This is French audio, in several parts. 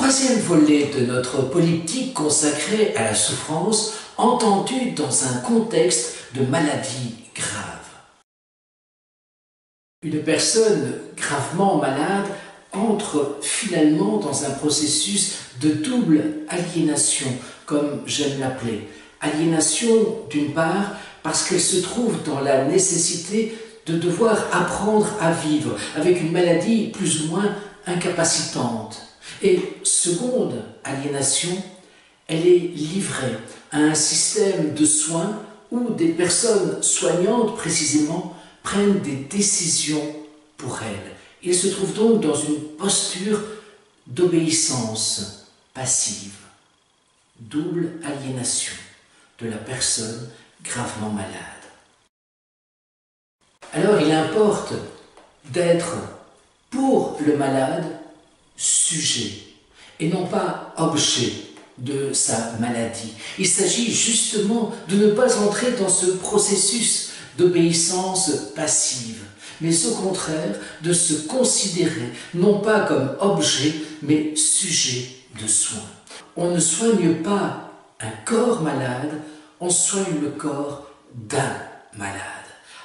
Troisième volet de notre polyptyque consacré à la souffrance, entendue dans un contexte de maladie grave. Une personne gravement malade entre finalement dans un processus de double aliénation, comme j'aime l'appeler. Aliénation d'une part parce qu'elle se trouve dans la nécessité de devoir apprendre à vivre avec une maladie plus ou moins incapacitante. Et seconde aliénation, elle est livrée à un système de soins où des personnes soignantes précisément prennent des décisions pour elle. Il se trouve donc dans une posture d'obéissance passive. Double aliénation de la personne gravement malade. Alors il importe d'être pour le malade sujet et non pas objet de sa maladie. Il s'agit justement de ne pas entrer dans ce processus d'obéissance passive, mais au contraire de se considérer non pas comme objet, mais sujet de soin. On ne soigne pas un corps malade, on soigne le corps d'un malade.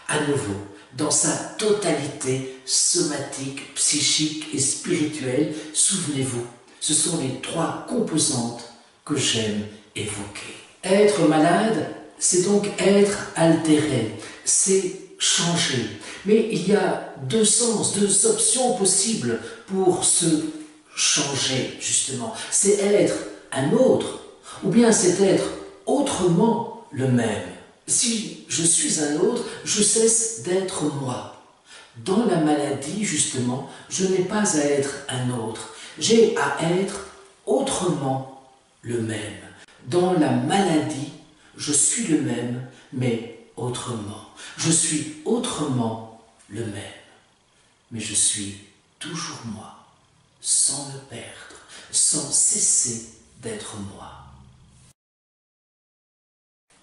À nouveau, dans sa totalité somatique, psychique et spirituelle, souvenez-vous, ce sont les trois composantes que j'aime évoquer. Être malade, c'est donc être altéré, c'est changer. Mais il y a deux sens, deux options possibles pour se changer, justement. C'est être un autre, ou bien c'est être autrement le même. Si je suis un autre, je cesse d'être moi. Dans la maladie, justement, je n'ai pas à être un autre. J'ai à être autrement le même. Dans la maladie, je suis le même, mais autrement. Je suis autrement le même, mais je suis toujours moi, sans me perdre, sans cesser d'être moi.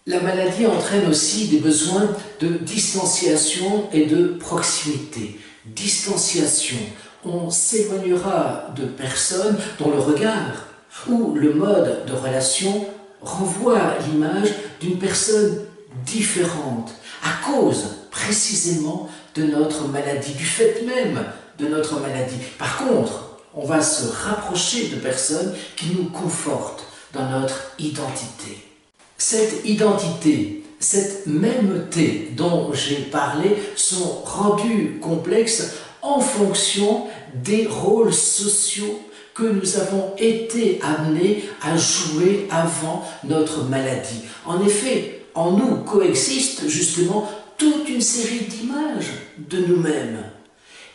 La maladie entraîne aussi des besoins de distanciation et de proximité. Distanciation, on s'éloignera de personnes dont le regard ou le mode de relation renvoie l'image d'une personne différente à cause précisément de notre maladie, du fait même de notre maladie. Par contre, on va se rapprocher de personnes qui nous confortent dans notre identité. Cette identité, cette mêmeté dont j'ai parlé sont rendues complexes en fonction des rôles sociaux que nous avons été amenés à jouer avant notre maladie. En effet, en nous coexiste justement toute une série d'images de nous-mêmes.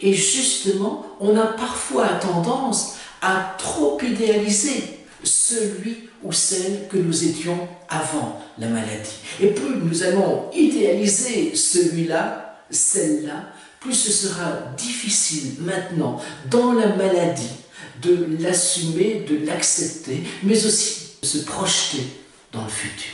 Et justement, on a parfois tendance à trop idéaliser celui ou celle que nous étions avant la maladie. Et plus nous allons idéaliser celui-là, celle-là, plus ce sera difficile maintenant, dans la maladie, de l'assumer, de l'accepter, mais aussi de se projeter dans le futur.